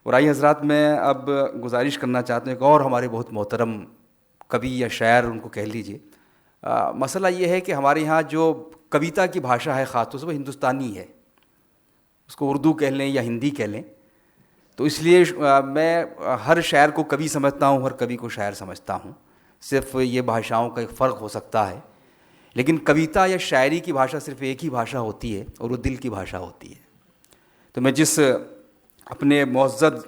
और आई हजरात, मैं अब गुजारिश करना चाहता हूँ, एक और हमारे बहुत मोहतरम कवि या शायर उनको कह लीजिए, मसला ये है कि हमारे यहाँ जो कविता की भाषा है ख़ास तौर से वो हिंदुस्तानी है, उसको उर्दू कह लें या हिंदी कह लें। तो इसलिए मैं हर शायर को कवि समझता हूँ, हर कवि को शायर समझता हूँ। सिर्फ ये भाषाओं का एक फ़र्क हो सकता है, लेकिन कविता या शायरी की भाषा सिर्फ एक ही भाषा होती है और वो दिल की भाषा होती है। तो मैं जिस अपने मुअज़्ज़ज़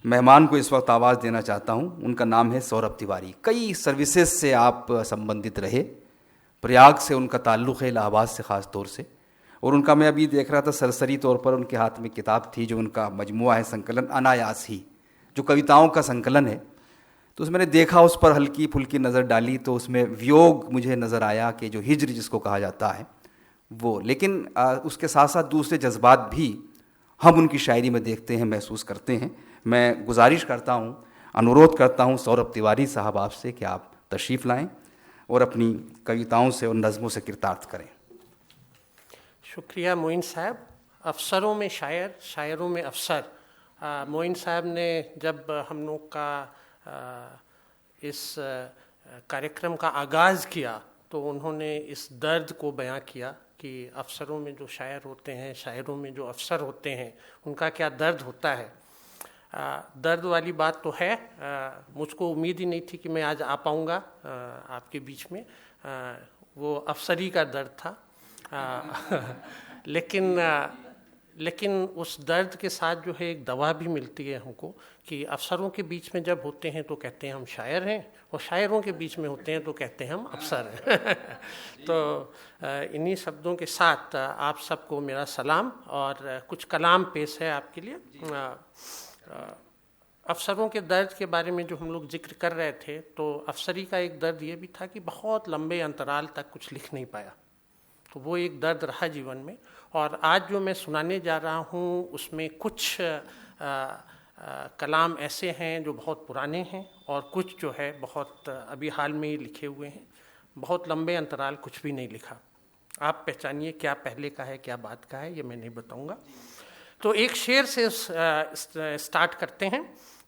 मेहमान को इस वक्त आवाज़ देना चाहता हूँ, उनका नाम है सौरभ तिवारी। कई सर्विसेज से आप संबंधित रहे, प्रयाग से उनका ताल्लुक़ है, इलाहाबाद से ख़ास तौर से। और उनका मैं अभी देख रहा था सरसरी तौर पर उनके हाथ में किताब थी जो उनका मजमुआ है, संकलन अनायास ही, जो कविताओं का संकलन है। तो उसमें मैंने देखा, उस पर हल्की फुल्की नज़र डाली तो उसमें वियोग मुझे नज़र आया कि जो हिज्र जिसको कहा जाता है वो, लेकिन उसके साथ साथ दूसरे जज्बात भी हम उनकी शायरी में देखते हैं, महसूस करते हैं। मैं गुजारिश करता हूँ, अनुरोध करता हूँ सौरभ तिवारी साहब आपसे कि आप तशरीफ़ लाएँ और अपनी कविताओं से और नज़मों से किरतार्थ करें। शुक्रिया मोइन साहब। अफसरों में शायर, शायरों में अफसर। मोइन साहब ने जब हम लोग का इस कार्यक्रम का आगाज़ किया तो उन्होंने इस दर्द को बयां किया कि अफसरों में जो शायर होते हैं, शायरों में जो अफसर होते हैं, उनका क्या दर्द होता है। दर्द वाली बात तो है। मुझको उम्मीद ही नहीं थी कि मैं आज आ पाऊँगा आपके बीच में। वो अफसरी का दर्द था। लेकिन उस दर्द के साथ जो है एक दवा भी मिलती है हमको कि अफसरों के बीच में जब होते हैं तो कहते हैं हम शायर हैं, और शायरों के बीच में होते हैं तो कहते हैं हम अफसर हैं। तो इन्हीं शब्दों के साथ आप सबको मेरा सलाम और कुछ कलाम पेश है आपके लिए। अफसरों के दर्द के बारे में जो हम लोग जिक्र कर रहे थे, तो अफसरी का एक दर्द ये भी था कि बहुत लंबे अंतराल तक कुछ लिख नहीं पाया, तो वो एक दर्द रहा जीवन में। और आज जो मैं सुनाने जा रहा हूँ उसमें कुछ कलाम ऐसे हैं जो बहुत पुराने हैं और कुछ जो है बहुत अभी हाल में ही लिखे हुए हैं। बहुत लंबे अंतराल कुछ भी नहीं लिखा। आप पहचानिए क्या पहले का है क्या बाद का है, ये मैं नहीं बताऊँगा। तो एक शेर से स्टार्ट करते हैं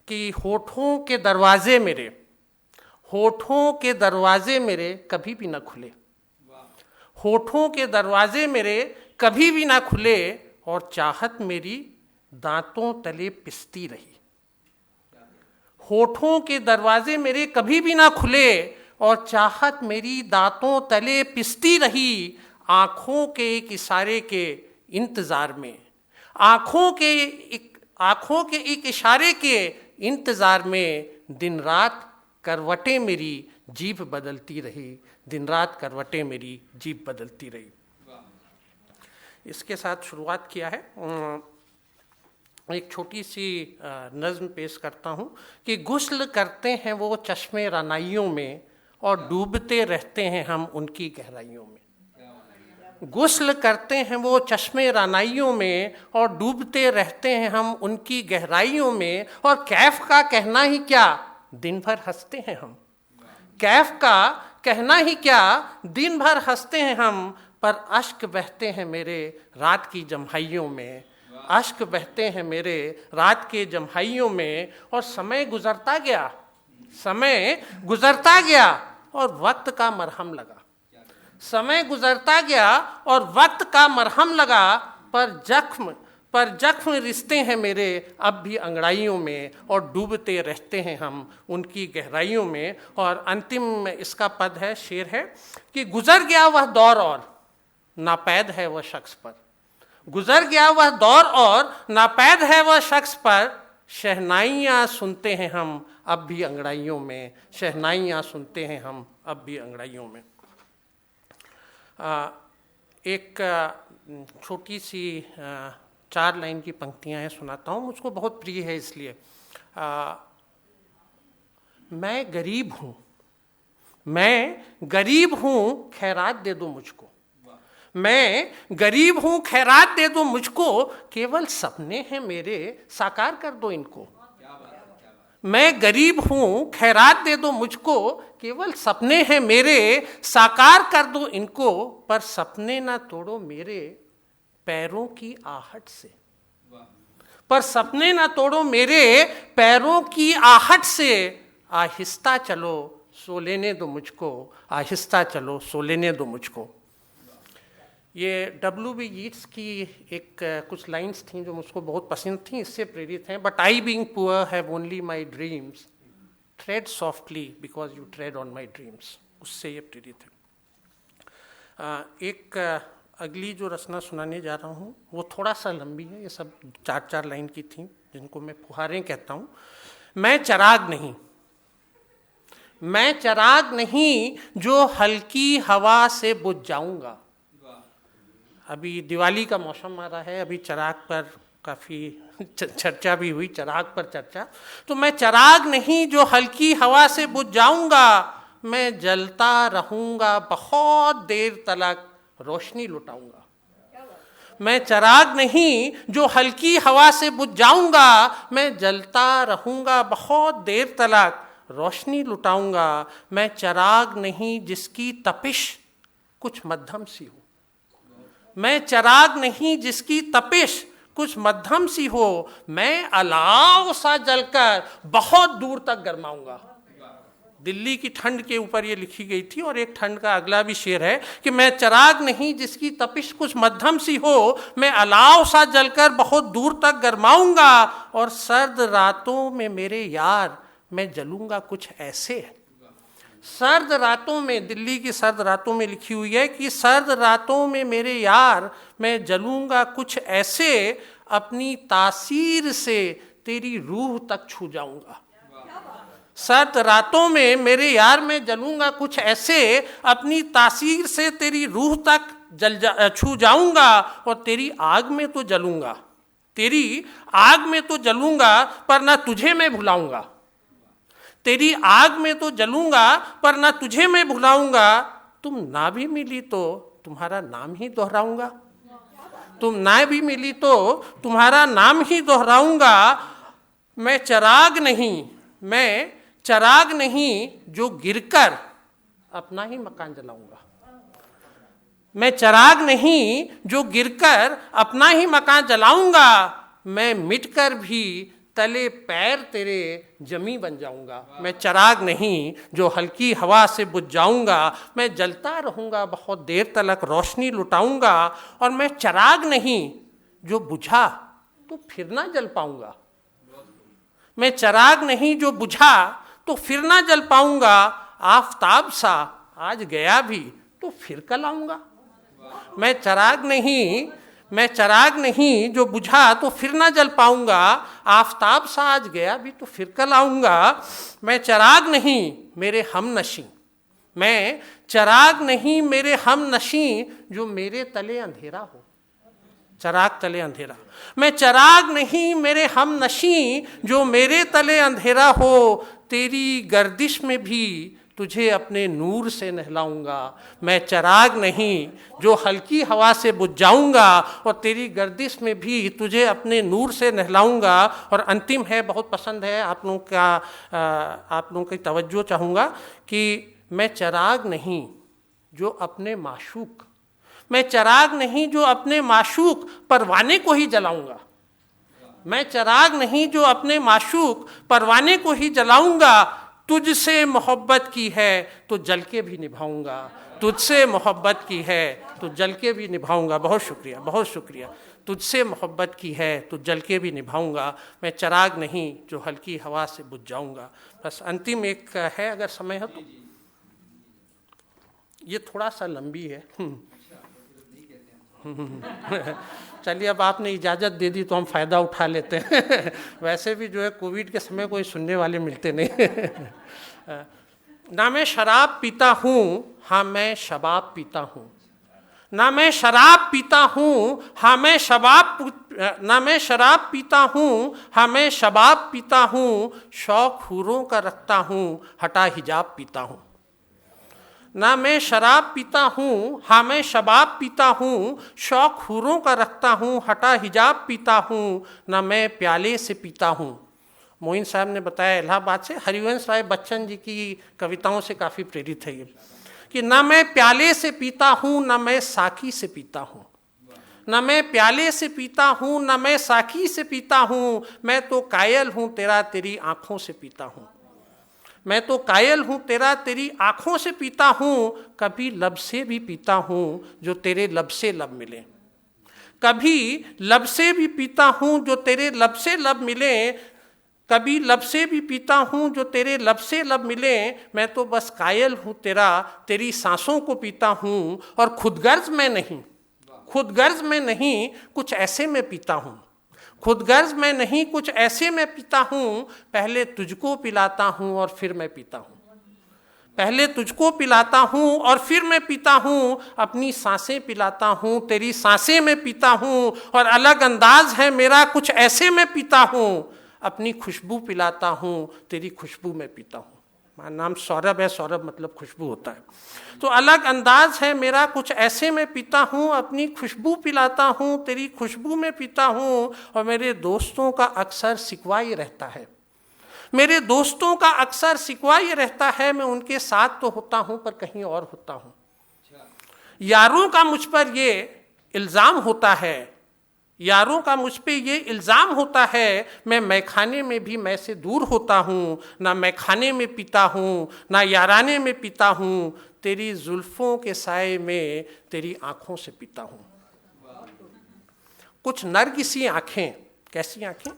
कि होठों के दरवाजे मेरे, होठों के दरवाजे मेरे कभी भी ना खुले, होठों के दरवाजे मेरे कभी भी ना खुले, और चाहत मेरी दांतों तले पिसती रही। होठों के दरवाजे मेरे कभी भी ना खुले और चाहत मेरी दांतों तले पिसती रही। आंखों के एक इशारे के इंतजार में, आंखों के एक इशारे के इंतजार में दिन रात करवटें मेरी जीभ बदलती रही, दिन रात करवटें मेरी जीभ बदलती रही। इसके साथ शुरुआत किया है। एक छोटी सी नज़्म पेश करता हूँ कि गुस्ल करते हैं वो चश्मे रानाइयों में और डूबते रहते हैं हम उनकी गहराइयों में। गुस्ल करते हैं वो चश्मे रानाइयों में और डूबते रहते हैं हम उनकी गहराइयों में। और कैफ का कहना ही क्या, दिन भर हंसते हैं हम। कैफ का कहना ही क्या, दिन भर हंसते हैं हम, पर अश्क बहते हैं मेरे रात की जम्हाइयों में, अश्क बहते हैं मेरे रात के जम्हाइयों में। और समय गुजरता गया, समय गुजरता गया और वक्त का मरहम लगा, समय गुजरता गया और वक्त का मरहम लगा, पर जख्म रिश्ते हैं मेरे अब भी अंगड़ाइयों में और डूबते रहते हैं हम उनकी गहराइयों में। और अंतिम इसका पद है, शेर है कि गुजर गया वह दौर और नापैद है वह शख्स पर, गुजर गया वह दौर और नापैद है वह शख्स पर, शहनाइयाँ सुनते हैं हम अब भी अंगड़ाइयों में, शहनाइयाँ सुनते हैं हम अब भी अंगड़ाइयों में। एक छोटी सी 4 लाइन की पंक्तियां हैं, सुनाता हूँ, मुझको बहुत प्रिय है इसलिए। मैं गरीब हूँ, मैं गरीब हूँ, खैरात दे दो मुझको, मैं गरीब हूँ, खैरात दे दो मुझको, केवल सपने हैं मेरे, साकार कर दो इनको। मैं गरीब हूँ, खैरात दे दो मुझको, केवल सपने हैं मेरे, साकार कर दो इनको। पर सपने ना तोड़ो मेरे पैरों की आहट से, पर सपने ना तोड़ो मेरे, पैरों की आहट से आहिस्ता चलो, सो लेने दो मुझको, आहिस्ता चलो, सो लेने दो मुझको। ये W.B. यीट्स की एक कुछ लाइंस थी जो मुझको बहुत पसंद थी, इससे प्रेरित हैं। But I being poor have only my dreams, trade softly because you trade on my dreams, उससे ये प्रेरित है। एक अगली जो रचना सुनाने जा रहा हूँ वो थोड़ा सा लंबी है, ये सब 4-4 लाइन की थी जिनको मैं फुहारें कहता हूँ। मैं चराग नहीं, मैं चराग नहीं जो हल्की हवा से बुझ जाऊंगा। अभी दिवाली का मौसम आ रहा है, अभी चराग पर काफ़ी चर्चा भी हुई, चराग पर चर्चा। तो मैं चराग नहीं जो हल्की हवा से बुझ जाऊंगा, मैं जलता रहूंगा बहुत देर तलक, रोशनी लुटाऊंगा। मैं चराग नहीं जो हल्की हवा से बुझ जाऊंगा, मैं जलता रहूंगा बहुत देर तलक, रोशनी लुटाऊंगा। मैं चराग नहीं जिसकी तपिश कुछ मध्यम सी हो, मैं चराग नहीं जिसकी तपिश कुछ मध्यम सी हो, मैं अलाव सा जलकर बहुत दूर तक गरमाऊंगा। दिल्ली की ठंड के ऊपर ये लिखी गई थी। और एक ठंड का अगला भी शेर है कि मैं चराग नहीं जिसकी तपिश कुछ मध्यम सी हो, मैं अलाव सा जलकर बहुत दूर तक गरमाऊंगा। और सर्द रातों में मेरे यार मैं जलूंगा कुछ ऐसे। सर्द रातों में, दिल्ली की सर्द रातों में लिखी हुई है कि सर्द रातों में मेरे यार मैं जलूंगा कुछ ऐसे, अपनी तासीर से तेरी रूह तक छू जाऊंगा। सर्द रातों में मेरे यार मैं जलूंगा कुछ ऐसे, अपनी तासीर से तेरी रूह तक छू जाऊंगा। और तेरी आग में तो जलूंगा, तेरी आग में तो जलूंगा, पर ना तुझे मैं भुलाऊंगा। तेरी आग में तो जलूंगा पर ना तुझे मैं भुलाऊंगा। तुम ना भी मिली तो तुम्हारा नाम ही दोहराऊंगा, तुम ना भी मिली तो तुम्हारा नाम ही दोहराऊंगा। मैं चराग नहीं, मैं चराग नहीं जो गिरकर अपना ही मकान जलाऊंगा। मैं चराग नहीं जो गिरकर अपना ही मकान जलाऊंगा। मैं मिटकर भी तले पैर तेरे जमी बन जाऊंगा। मैं चराग नहीं जो हल्की हवा से बुझ जाऊंगा, मैं जलता रहूंगा बहुत देर तलक, रोशनी लुटाऊंगा। और मैं चराग नहीं जो बुझा तो फिर ना जल पाऊंगा। मैं चराग नहीं जो बुझा तो फिर ना जल पाऊंगा। आफताब सा आज गया भी तो फिर कल आऊंगा। मैं चराग नहीं, मैं चराग नहीं जो बुझा तो फिर ना जल पाऊंगा। आफताब सा आज गया भी तो फिर कल आऊंगा। मैं चराग नहीं मेरे हम नशी, मैं चराग नहीं मेरे हम नशी जो मेरे तले अंधेरा हो। चराग तले अंधेरा, मैं चराग नहीं मेरे हम नशी जो मेरे तले अंधेरा हो। तेरी गर्दिश में भी तुझे अपने नूर से नहलाऊंगा। मैं चराग नहीं जो हल्की हवा से बुझ जाऊंगा, और तेरी गर्दिश में भी तुझे अपने नूर से नहलाऊंगा। और अंतिम है, बहुत पसंद है, आप लोगों की तवज्जो चाहूँगा कि मैं चराग नहीं जो अपने माशूक, मैं चराग नहीं जो अपने माशूक परवाने को ही जलाऊंगा। मैं चराग नहीं जो अपने माशूक परवाने को ही जलाऊंगा। तुझसे मोहब्बत की है तो जल के भी निभाऊंगा, तुझसे मोहब्बत की है तो जल के भी निभाऊंगा। बहुत शुक्रिया, बहुत शुक्रिया। तुझसे मोहब्बत की है तो जल के भी निभाऊंगा। मैं चराग नहीं जो हल्की हवा से बुझ जाऊंगा। बस अंतिम एक है, अगर समय हो तो। ये थोड़ा सा लंबी है। चलिए, अब आपने इजाज़त दे दी तो हम फ़ायदा उठा लेते हैं। वैसे भी जो है कोविड के समय कोई सुनने वाले मिलते नहीं। ना मैं शराब पीता हूँ, हाँ मैं शबाब पीता हूँ। ना मैं शराब पीता हूँ, हाँ मैं ना मैं शराब पीता हूँ, हाँ मैं शबाब पीता हूँ। शौक हूरों का रखता हूँ, हटा हिजाब पीता हूँ। ना मैं शराब पीता हूँ, हाँ मैं शबाब पीता हूँ। शौक हूरों का रखता हूँ, हटा हिजाब पीता हूँ। ना मैं प्याले से पीता हूँ। मोइन साहब ने बताया इलाहाबाद से, हरिवंश राय बच्चन जी की कविताओं से काफ़ी प्रेरित है ये, कि ना मैं प्याले से पीता हूँ, ना मैं साकी से पीता हूँ। न मैं प्याले से पीता हूँ, न मैं साकी से पीता हूँ, मैं तो कायल हूँ तेरा तेरी आँखों से पीता हूँ। मैं तो कायल हूँ तेरा तेरी आँखों से पीता हूँ, कभी लब से भी पीता हूँ जो तेरे लब से लब मिले। कभी लब से भी पीता हूँ जो तेरे लब से लब मिले, कभी लब से भी पीता हूँ जो तेरे लब से लब मिले। मैं तो बस कायल हूँ तेरा तेरी सांसों को पीता हूँ, और खुदगर्ज में नहीं, खुदगर्ज में नहीं कुछ ऐसे में पीता हूँ, खुदगर्ज में नहीं कुछ ऐसे में पीता हूँ। पहले तुझको पिलाता हूँ और फिर मैं पीता हूँ, पहले तुझको पिलाता हूँ और फिर मैं पीता हूँ। अपनी सांसें पिलाता हूँ तेरी सांसें में पीता हूँ, और अलग अंदाज है मेरा कुछ ऐसे में पीता हूँ। अपनी खुशबू पिलाता हूँ तेरी खुशबू में पीता हूँ। मेरा नाम सौरभ है, सौरभ मतलब खुशबू होता है। तो अलग अंदाज है मेरा कुछ ऐसे में पीता हूँ, अपनी खुशबू पिलाता हूँ तेरी खुशबू में पीता हूँ। और मेरे दोस्तों का अक्सर शिकवा ये रहता है, मेरे दोस्तों का अक्सर शिकवा ये रहता है, मैं उनके साथ तो होता हूँ पर कहीं और होता हूँ। यारों का मुझ पर ये इल्ज़ाम होता है, यारों का मुझ पे ये इल्ज़ाम होता है, मैं मैखाने में भी मैं से दूर होता हूँ। ना मैखाने में पीता हूँ, ना याराने में पीता हूँ, तेरी जुल्फ़ों के साए में तेरी आँखों से पीता हूँ। कुछ नरगिसी आँखें, कैसी आँखें?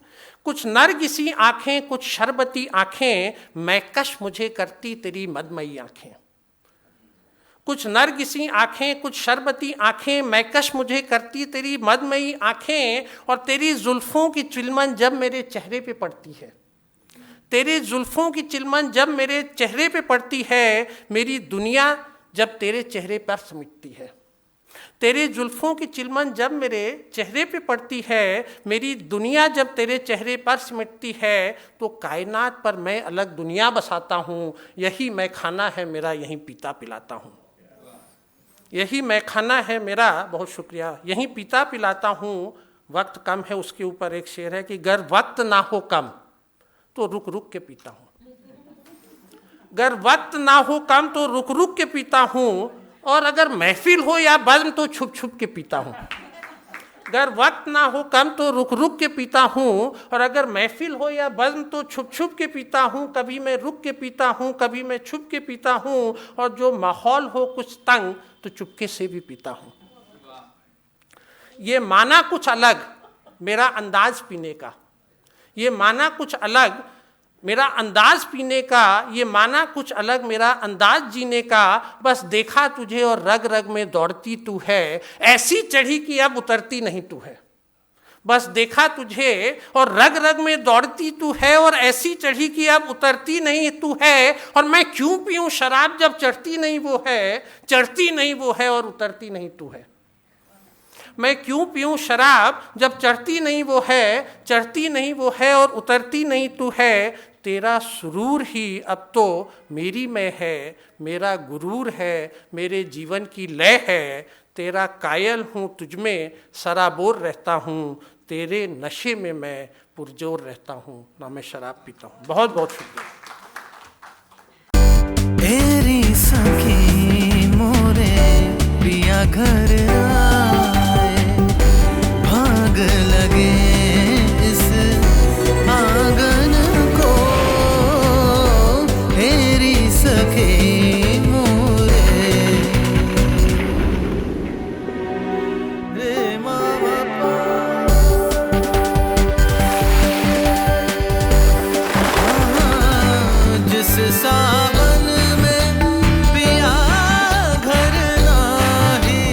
कुछ नरगिसी आँखें, कुछ शरबती आँखें, मैं कश मुझे करती तेरी मदमई आँखें। कुछ नरगिसी आँखें, कुछ शरबती आँखें, मैं कश मुझे करती तेरी मदमई आँखें। और तेरी जुल्फ़ों की चिलमन जब मेरे चेहरे पे पड़ती है, तेरे जुल्फ़ों की चिलमन जब मेरे चेहरे पे पड़ती है, मेरी दुनिया जब तेरे चेहरे पर सिमटती है। तेरे जुल्फ़ों की चिलमन जब मेरे चेहरे पे पड़ती है, मेरी दुनिया जब तेरे चेहरे पर सिमटती है, तो कायनात पर मैं अलग दुनिया बसाता हूँ। यही मैं खाना है मेरा, यहीं पीता पिलाता हूँ। यही मैं खाना है मेरा, बहुत शुक्रिया, यहीं पीता पिलाता हूँ। वक्त कम है, उसके ऊपर एक शेर है कि गर वक्त ना हो कम तो रुक रुक के पीता हूँ। गर वक्त ना हो कम तो रुक रुक के पीता हूँ, और अगर महफिल हो या बज़्म तो छुप छुप के पीता हूँ। अगर वक्त ना हो कम तो रुक रुक के पीता हूँ, और अगर महफिल हो या बज़्म तो छुप छुप के पीता हूँ। कभी मैं रुक के पीता हूँ, कभी मैं छुप के पीता हूँ, और जो माहौल हो कुछ तंग तो चुपके से भी पीता हूँ। ये माना कुछ अलग मेरा अंदाज पीने का, ये माना कुछ अलग मेरा अंदाज पीने का, ये माना कुछ अलग मेरा अंदाज जीने का। बस देखा तुझे और रग रग में दौड़ती तू है, ऐसी चढ़ी कि अब उतरती नहीं तू है। बस देखा तुझे और रग रग में दौड़ती तू है, और ऐसी चढ़ी कि अब उतरती नहीं तू है। और मैं क्यों पीऊँ शराब जब चढ़ती नहीं वो है, चढ़ती नहीं वो है और उतरती नहीं तू है। मैं क्यों पीऊँ शराब जब चढ़ती नहीं वो है, चढ़ती नहीं वो है और उतरती नहीं तू है। तेरा सुरूर ही अब तो मेरी में है, मेरा गुरूर है, मेरे जीवन की लय है। तेरा कायल हूँ तुझमें सराबोर रहता हूँ, तेरे नशे में मैं पुरजोर रहता हूँ, ना मैं शराब पीता हूँ। बहुत बहुत शुक्रिया। तेरी सखी मोरे पिया घर आए, भाग लगे इस आंगन को। तेरी सखी मोरे रे मामा जिस सावन में पिया घर नाही,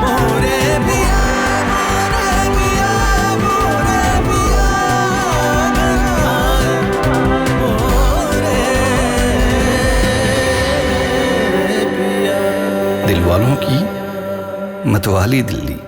मोरे पिया, मोरे पिया, मोरे पिया, मोरे पिया। दिल वालों की मतवाली दिल्ली।